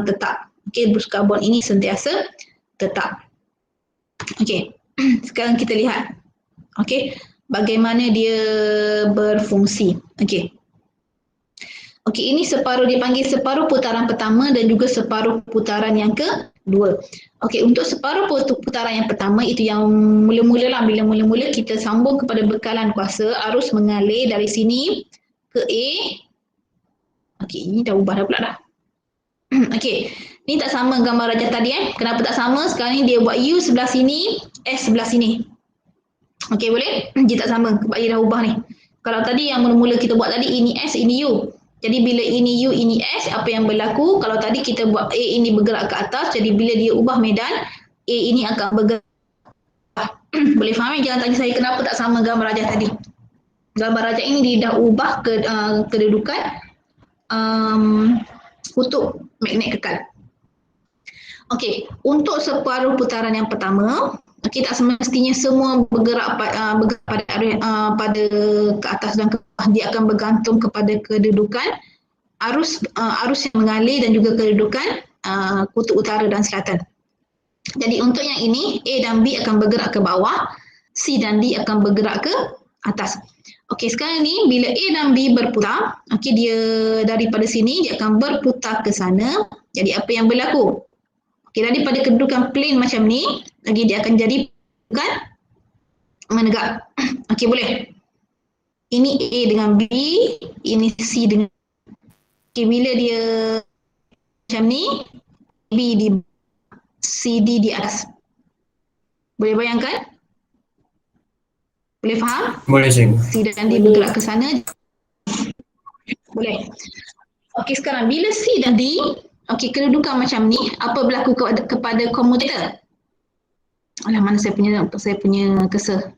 tetap. Okey, berus karbon ini sentiasa tetap. Okey, sekarang kita lihat. Okey, bagaimana dia berfungsi. Okey. Okey, ini separuh, dipanggil separuh putaran pertama dan juga separuh putaran yang kedua. Okey, untuk separuh putaran yang pertama itu yang mula-mula lah, bila mula-mula kita sambung kepada bekalan kuasa, arus mengalir dari sini ke A. Okey, ini dah ubah dah pula dah. Okey, ni tak sama gambar rajah tadi Kenapa tak sama? Sekarang ni dia buat U sebelah sini, S sebelah sini. Okey, boleh? Dia tak sama sebab dia dah ubah ni. Kalau tadi yang mula-mula kita buat tadi, ini S, ini U. Jadi bila ini U, ini S, apa yang berlaku? Kalau tadi kita buat A ini bergerak ke atas, jadi bila dia ubah medan, A ini akan bergerak. Boleh faham? Jangan tanya saya kenapa tak sama gambar rajah tadi. Gambar rajah ini dia dah ubah kedudukan kutub magnet kekal. Okey, untuk separuh putaran yang pertama, okey, tak semestinya semua bergerak pada ke atas dan ke bawah. Dia akan bergantung kepada kedudukan arus yang mengalir dan juga kedudukan kutub utara dan selatan. Jadi untuk yang ini, A dan B akan bergerak ke bawah, C dan D akan bergerak ke atas. Okey, sekarang ni bila A dan B berputar, okey, dia daripada sini dia akan berputar ke sana. Jadi apa yang berlaku? Okey, daripada kedudukan plane macam ni, lagi dia akan jadi kan menegak. Okey, boleh. Ini A dengan B, ini C dengan. Okey, bila dia macam ni, B di C, D di atas. Boleh bayangkan? Boleh faham? Boleh cikgu. C dan D bergerak ke sana. Boleh. Okey, sekarang bila C dan D, okey, kedudukan macam ni, apa berlaku kepada komutator? Alah, mana saya punya cursor.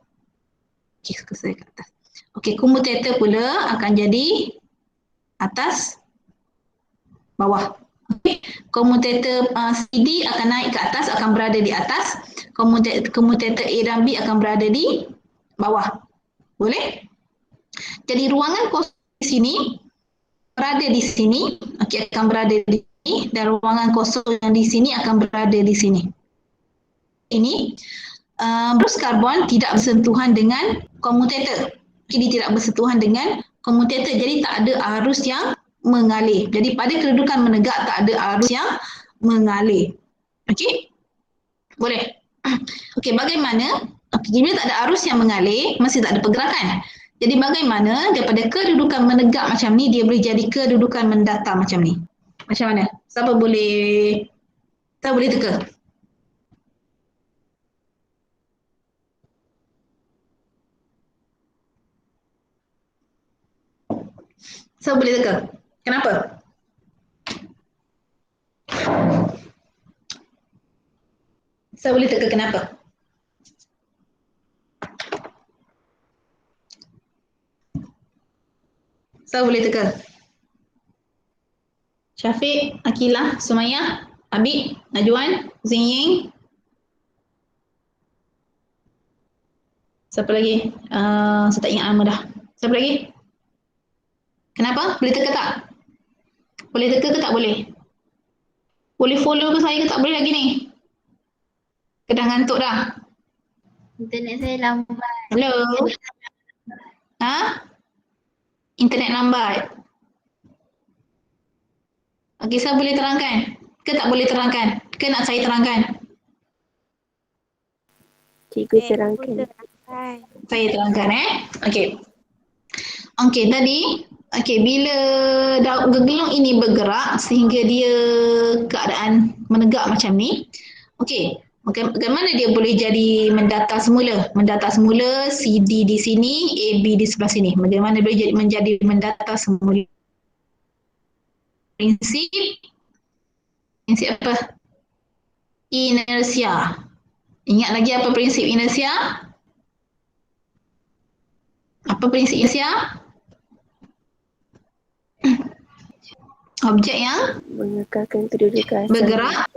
Okey, cursor kat atas. Okey, komutator pula akan jadi atas, bawah. Okey, komutator CD akan naik ke atas, akan berada di atas. Komutator A dan B akan berada di bawah. Boleh? Jadi ruangan kosong di sini berada di sini, okey, akan berada di sini, dan ruangan kosong yang di sini akan berada di sini. Ini arus karbon tidak bersentuhan dengan komutator. Ini tidak bersentuhan dengan komutator, jadi tak ada arus yang mengalir. Jadi pada kedudukan menegak tak ada arus yang mengalir. Okey? Boleh? Okey, bagaimana? Okey, bila tak ada arus yang mengalir, masih tak ada pergerakan. Jadi bagaimana daripada kedudukan menegak macam ni, dia boleh jadi kedudukan mendatar macam ni? Macam mana? Siapa boleh teka? Siapa boleh teka? Kenapa? Siapa boleh teka kenapa? Siapa boleh teka? Syafiq, Akilah, Sumayyah, Abid, Najwan, Zingying. Siapa lagi? Saya tak ingat nama dah. Siapa lagi? Kenapa? Boleh teka tak? Boleh teka ke tak boleh? Boleh follow ke saya ke tak boleh lagi ni? Ke dah ngantuk dah? Internet saya lambat. Hello? Ha? Internet lambat. Okey, saya boleh terangkan? Ke tak boleh terangkan? Ke nak saya terangkan? Cikgu terangkan. Saya terangkan Okey. Okey, tadi bila gegelung ini bergerak sehingga dia keadaan menegak macam ni. Okey, bagaimana dia boleh jadi mendatar semula? Mendatar semula CD di sini, AB di sebelah sini. Bagaimana boleh menjadi mendatar semula? Prinsip apa? Inersia. Ingat lagi apa prinsip inersia? Apa prinsip inersia? Objek yang Mengekalkan kedudukan bergerak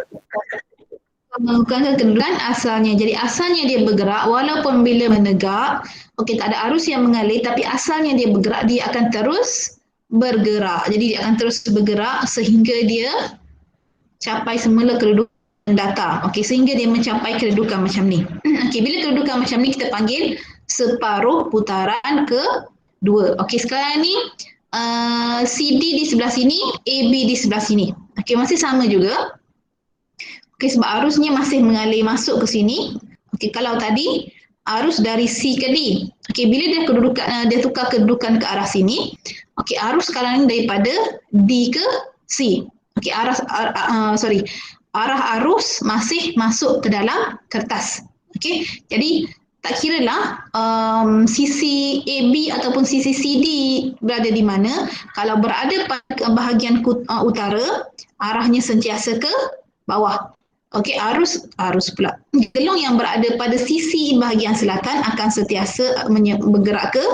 mengekalkan kedudukan asalnya. Jadi asalnya dia bergerak walaupun bila menegak, okey, tak ada arus yang mengalir, tapi asalnya dia bergerak, dia akan terus bergerak. Jadi dia akan terus bergerak sehingga dia capai semula kedudukan mendatar. Okey, sehingga dia mencapai kedudukan macam ni. Okey, bila kedudukan macam ni kita panggil separuh putaran kedua. Okey, sekarang ni CD di sebelah sini, AB di sebelah sini. Okey, masih sama juga. Okey, sebab arusnya masih mengalir masuk ke sini. Okey, kalau tadi arus dari C ke D. Okey, bila dia tukar kedudukan ke arah sini, okey, arus sekarang ni daripada D ke C. Okey, arah arus masih masuk ke dalam kertas. Okey, jadi tak kiralah sisi AB ataupun sisi CD berada di mana, kalau berada pada bahagian utara, arahnya sentiasa ke bawah. Okey, arus pula. Gelung yang berada pada sisi bahagian selatan akan sentiasa bergerak ke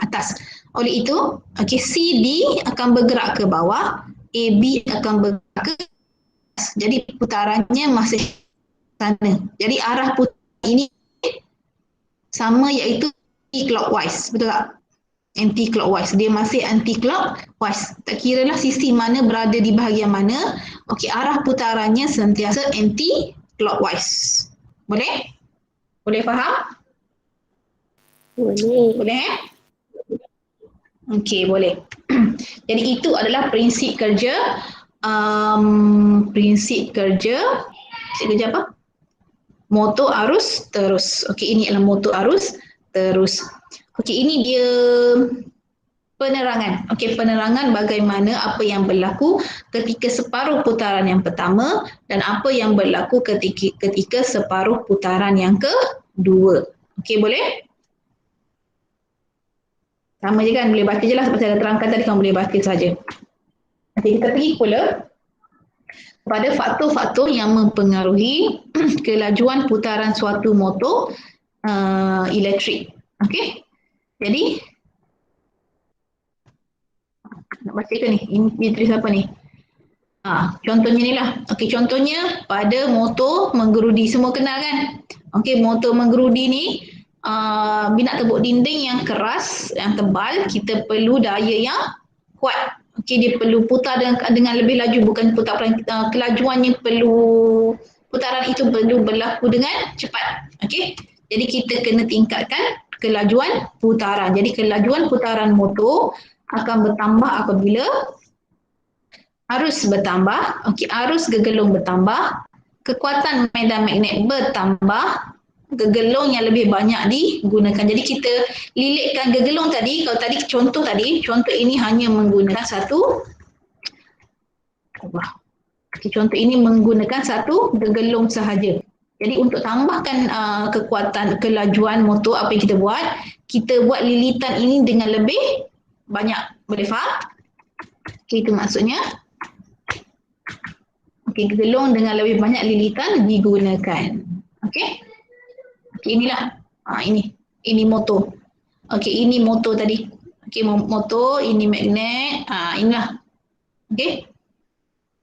atas. Oleh itu, okey, CD akan bergerak ke bawah, AB akan bergerak ke atas. Jadi putarannya masih sana. Jadi arah putaran ini sama, iaitu anti-clockwise. Betul tak? Anti-clockwise. Dia masih anti-clockwise. Tak kiralah sisi mana berada di bahagian mana. Okey, arah putarannya sentiasa anti-clockwise. Boleh? Boleh faham? Boleh. Boleh Okey, boleh. Jadi itu adalah prinsip kerja apa? Motor arus terus. Okey, ini adalah motor arus terus. Okey, ini dia penerangan. Okey, penerangan bagaimana apa yang berlaku ketika separuh putaran yang pertama dan apa yang berlaku ketika separuh putaran yang kedua. Okey, boleh? Sama je kan, boleh baca je lah sebab saya dah terangkan tadi, kamu boleh baca saja. Okey, kita pergi pula pada faktor-faktor yang mempengaruhi kelajuan putaran suatu motor elektrik. Okey. Jadi nak baca ke ni? Ini tulis apa ni? Contohnya ni lah. Okey, contohnya pada motor menggerudi. Semua kenal kan? Okey, motor menggerudi ni bila nak tebuk dinding yang keras, yang tebal, kita perlu daya yang kuat. Okey, dia perlu putar dengan lebih laju, bukan putar kelajuannya perlu, putaran itu perlu berlaku dengan cepat. Okey, jadi kita kena tingkatkan kelajuan putaran. Jadi kelajuan putaran motor akan bertambah apabila arus bertambah, okey, arus gegelung bertambah, kekuatan medan magnet bertambah, gegelung yang lebih banyak digunakan. Jadi kita lilitkan gegelung tadi, kalau tadi contoh ini hanya menggunakan satu, contoh ini menggunakan satu gegelung sahaja. Jadi untuk tambahkan kekuatan kelajuan motor, apa yang kita buat lilitan ini dengan lebih banyak. Boleh faham? Okey, itu maksudnya. Okey, gegelung dengan lebih banyak lilitan digunakan. Okey. Okay, inilah, ini motor. Okey, ini motor tadi. Okey, motor, ini magnet, inilah. Okey.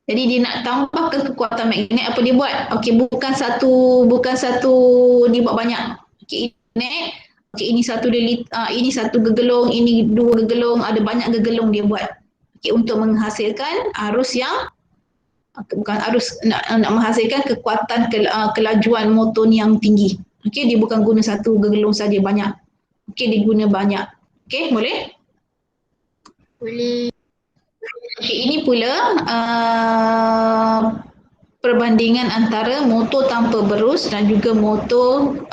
Jadi dia nak tambahkan kekuatan magnet, apa dia buat? Okey, bukan satu dia buat banyak. Okey, magnet. Okey, ini satu gegelung, ini dua gegelung, ada banyak gegelung dia buat. Okey, untuk menghasilkan arus yang nak menghasilkan kekuatan kelajuan motor yang tinggi. Okey, dia bukan guna satu gegelung saja, banyak. Okey, dia guna banyak. Okey, boleh? Boleh. Okey, ini pula perbandingan antara motor tanpa berus dan juga motor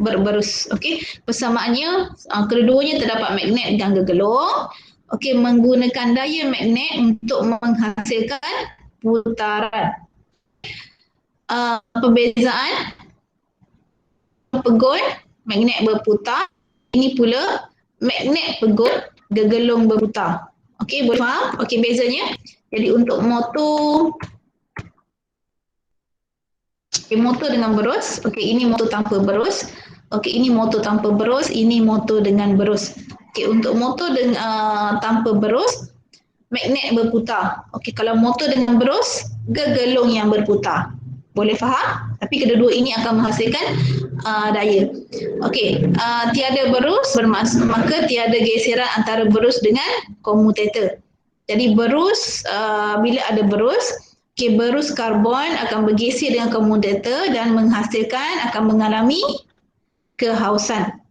berberus. Okey, persamaannya kedua-duanya terdapat magnet dan gegelung. Okey, menggunakan daya magnet untuk menghasilkan putaran. Perbezaan pegon, magnet berputar. Ini pula magnet pegon, gegelung berputar. Okey, boleh faham? Okey, bezanya. Jadi untuk motor dengan berus. Okey, ini motor tanpa berus. Okey, ini motor tanpa berus, ini motor dengan berus. Okey, untuk motor tanpa berus, magnet berputar. Okey, kalau motor dengan berus, gegelung yang berputar. Boleh faham? Tapi kedua-dua ini akan menghasilkan daya. Okey, tiada berus maka tiada geseran antara berus dengan komutator. Jadi berus, bila ada berus, okey, berus karbon akan bergeser dengan komutator dan akan mengalami kehausan.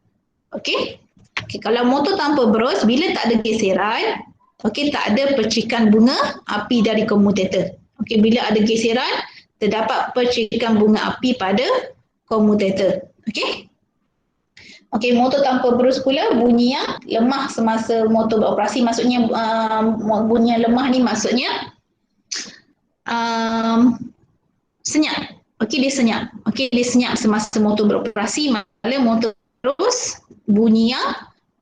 Okey? Okey, kalau motor tanpa berus, bila tak ada geseran, okey, tak ada percikan bunga api dari komutator. Okey, bila ada geseran, terdapat percikan bunga api pada komutator. Okey? Okey, motor tanpa berus pula bunyi yang lemah semasa motor beroperasi. Maksudnya bunyi yang lemah ni maksudnya senyap. Okey, dia senyap. Okey, dia senyap semasa motor beroperasi. Malah motor terus bunyi yang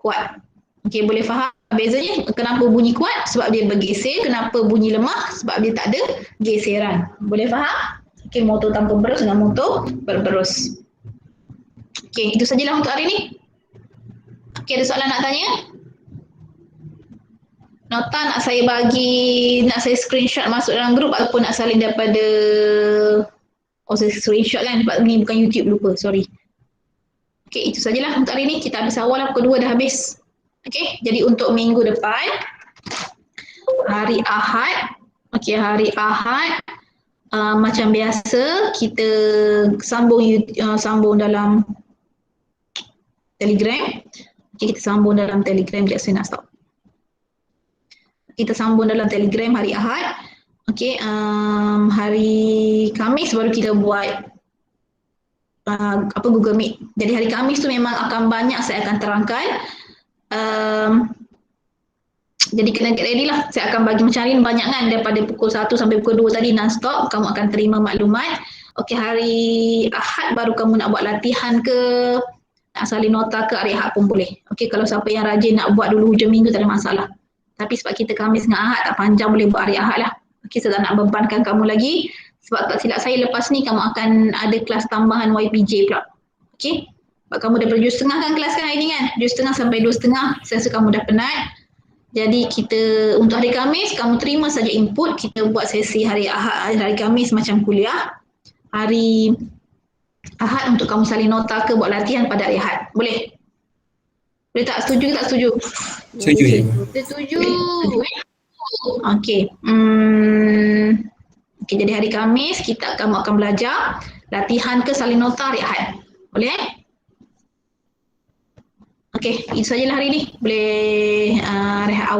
kuat. Okey, boleh faham bezanya? Kenapa bunyi kuat? Sebab dia bergeser. Kenapa bunyi lemah? Sebab dia tak ada geseran. Boleh faham? Okey, motor tanpa berus dengan motor berberus. Okey, itu sajalah untuk hari ni. Okey, ada soalan nak tanya? Nota nak saya screenshot masuk dalam grup ataupun nak salin daripada saya screenshot kan sebab ni bukan YouTube, lupa, sorry. Okey, itu sajalah untuk hari ni. Kita habis awal, kedua dah habis. Okey, jadi untuk minggu depan hari Ahad, okey, hari Ahad macam biasa kita sambung dalam Telegram. Okey, kita sambung dalam Telegram. Sekejap saya nak stop. Kita sambung dalam Telegram hari Ahad. Okey, hari Khamis baru kita buat Google Meet. Jadi hari Khamis tu memang akan banyak saya akan terangkan. Jadi kena get ready lah. Saya akan bagi macam hari ni banyak kan, daripada pukul 1 sampai pukul 2 tadi non-stop. Kamu akan terima maklumat. Okey, hari Ahad baru kamu nak buat latihan ke, nak salin nota ke hari Ahad pun boleh. Okey, kalau siapa yang rajin nak buat dulu hujung minggu tak ada masalah. Tapi sebab kita Khamis dengan Ahad tak panjang, boleh buat hari Ahad lah. Okey, saya tak nak bebankan kamu lagi. Sebab tak silap saya lepas ni kamu akan ada kelas tambahan YPJ pula. Okey? Sebab kamu dah daripada 7.30 kan kelas kan hari ni kan? 7.30 sampai 2.30 saya rasa kamu dah penat. Jadi kita untuk hari Khamis kamu terima saja input, kita buat sesi hari Ahad, hari Khamis macam kuliah. Hari Ahad untuk kamu salin nota ke buat latihan pada hari Ahad. Boleh? Boleh tak? Setuju ke tak setuju? Setuju cikgu. Setuju. Okey. Okey, jadi hari Khamis kamu akan belajar latihan ke salin nota hari Ahad. Boleh? Okey, itu sajalah hari ni. Boleh rehat awal.